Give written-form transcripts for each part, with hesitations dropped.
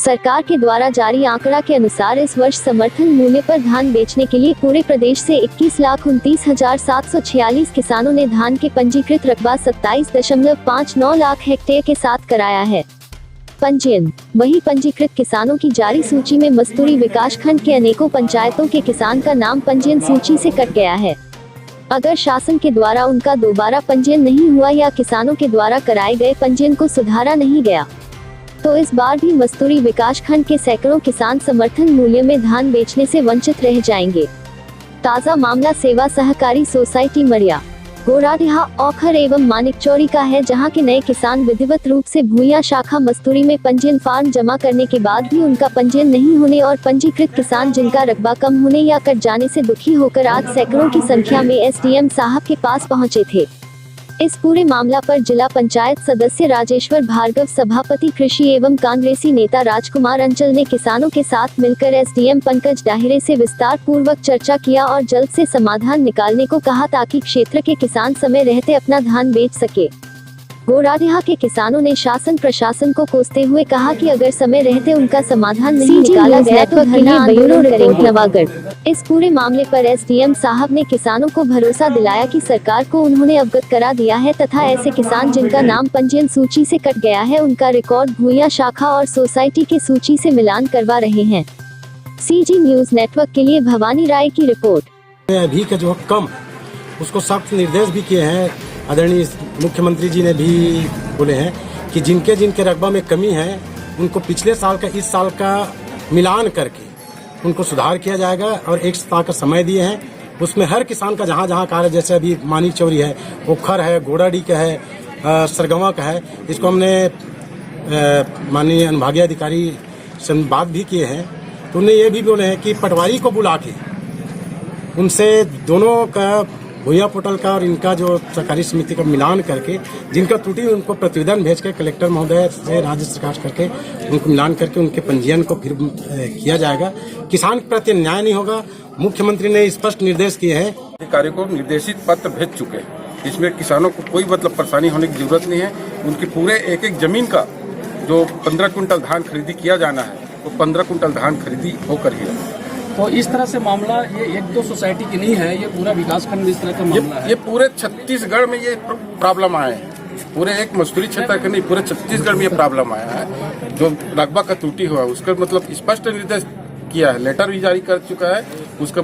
सरकार के द्वारा जारी आंकड़ा के अनुसार इस वर्ष समर्थन मूल्य पर धान बेचने के लिए पूरे प्रदेश से 21,29,746 किसानों ने धान के पंजीकृत रकबा 27.59 लाख हेक्टेयर के साथ कराया है। पंजीयन। वही पंजीकृत किसानों की जारी सूची में मस्तूरी विकासखंड के अनेकों पंचायतों के किसान का नाम पंजीयन सूची से कट गया है। अगर शासन के द्वारा उनका दोबारा पंजीयन नहीं हुआ या किसानों के द्वारा कराए गए पंजीयन को सुधारा नहीं गया, तो इस बार भी मस्तूरी विकासखंड के सैकड़ों किसान समर्थन मूल्य में धान बेचने से वंचित रह जाएंगे। ताज़ा मामला सेवा सहकारी सोसाइटी मरिया, गोराडीहा, औखर एवं मानिकचौरी का है, जहां के नए किसान विधिवत रूप से भूया शाखा मस्तूरी में पंजीयन फॉर्म जमा करने के बाद भी उनका पंजीयन नहीं होने और पंजीकृत किसान जिनका रकबा कम होने या कट जाने से दुखी होकर आज सैकड़ों की संख्या में एसडीएम साहब के पास पहुंचे थे। इस पूरे मामला पर जिला पंचायत सदस्य राजेश्वर भार्गव, सभापति कृषि एवं कांग्रेसी नेता राजकुमार अंचल ने किसानों के साथ मिलकर एसडीएम पंकज डाहिरे से विस्तार पूर्वक चर्चा किया और जल्द से समाधान निकालने को कहा ताकि क्षेत्र के किसान समय रहते अपना धान बेच सके। गोराडीहा के किसानों ने शासन प्रशासन को कोसते हुए कहा कि अगर समय रहते उनका समाधान नहीं निकाला गया तो धरना आंदोलन करेंगे। नवागढ़। इस पूरे मामले पर एसडीएम साहब ने किसानों को भरोसा दिलाया कि सरकार को उन्होंने अवगत करा दिया है तथा ऐसे किसान जिनका नाम पंजीयन सूची से कट गया है उनका रिकॉर्ड भूया शाखा और सोसाइटी के सूची से मिलान करवा रहे हैं। सीजी न्यूज नेटवर्क के लिए भवानी राय की रिपोर्ट। अभी का जो कम उसको सख्त निर्देश भी किए हैं, आदरणीय मुख्यमंत्री जी ने भी बोले हैं कि जिनके जिनके रकबा में कमी है उनको पिछले साल का इस साल का मिलान करके उनको सुधार किया जाएगा और एक सप्ताह का समय दिए हैं। उसमें हर किसान का जहाँ जहाँ कार्य, जैसे अभी मानिक चौरी है, ओखर है, गोड़ाडी का है, सरगवा का है, इसको हमने माननीय अनुभागीय अधिकारी से बात भी किए हैं। तो उन्हें ये भी बोले हैं कि पटवारी को बुला के उनसे दोनों का भूया पोर्टल का और इनका जो सहकारी समिति का मिलान करके जिनका त्रुटि उनको प्रतिवेदन भेज के कलेक्टर महोदय से राज्य सरकार करके उनको मिलान करके उनके पंजीयन को फिर किया जाएगा। किसान के प्रति न्याय नहीं होगा। मुख्यमंत्री ने स्पष्ट निर्देश किए हैं। अधिकारियों को निर्देशित पत्र भेज चुके हैं। इसमें किसानों को कोई परेशानी होने की जरूरत नहीं है। उनकी पूरे एक एक जमीन का जो 15 कुंटल धान खरीदी किया जाना है वो 15 कुंटल धान खरीदी होकर ही। तो इस तरह से मामला ये एक दो सोसाइटी की नहीं है, ये पूरा विकासखंड में इस तरह का मामला है। ये पूरे छत्तीसगढ़ में ये प्रॉब्लम आया है। पूरे एक मस्तूरी क्षेत्र के नहीं, पूरे छत्तीसगढ़ में ये प्रॉब्लम आया है। जो रकबा का त्रुटि हुआ उसका स्पष्ट निर्देश किया है, लेटर भी जारी कर चुका है। उसका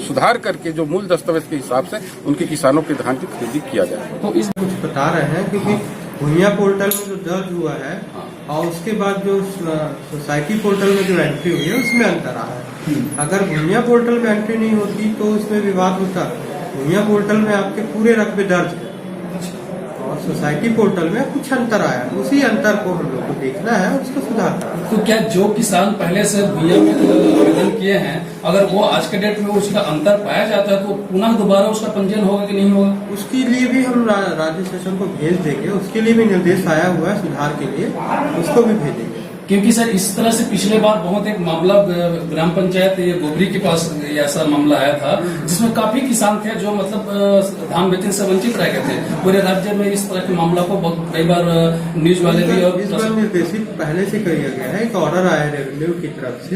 सुधार करके जो मूल दस्तावेज के हिसाब से उनके किसानों के धान की खरीदी किया जाए। तो इस कुछ बता रहे हैं क्योंकि भूया पोर्टल में जो दर्ज हुआ है और उसके बाद जो सोसाइटी पोर्टल में जो एंट्री हुई है उसमें अंतर आया है। अगर भूया पोर्टल में एंट्री नहीं होती तो इसमें विवाद होता। भूया पोर्टल में आपके पूरे रकबे दर्ज है और सोसाइटी पोर्टल में कुछ अंतर आया है। उसी अंतर को हम लोग को देखना है और उसको सुधार करना। तो क्या जो किसान पहले से भूया में आवेदन किए हैं, अगर वो आज के डेट में उसका अंतर पाया जाता है तो पुनः दोबारा उसका पंजीयन होगा कि नहीं होगा? उसके लिए भी हम राज्य शासन को भेज देंगे। उसके लिए भी निर्देश आया हुआ है सुधार के लिए, उसको भी भेजेंगे। क्योंकि सर इस तरह से पिछले बार बहुत एक मामला ग्राम पंचायत ये गोबरी के पास ऐसा मामला आया था जिसमें काफी किसान थे जो धान बेचने से वंचित रह गए थे। पूरे राज्य में इस तरह के मामला को कई बार न्यूज वाले भी और इस बार निर्देशित पहले से किया गया है। एक ऑर्डर आया रेवेन्यू की तरफ से।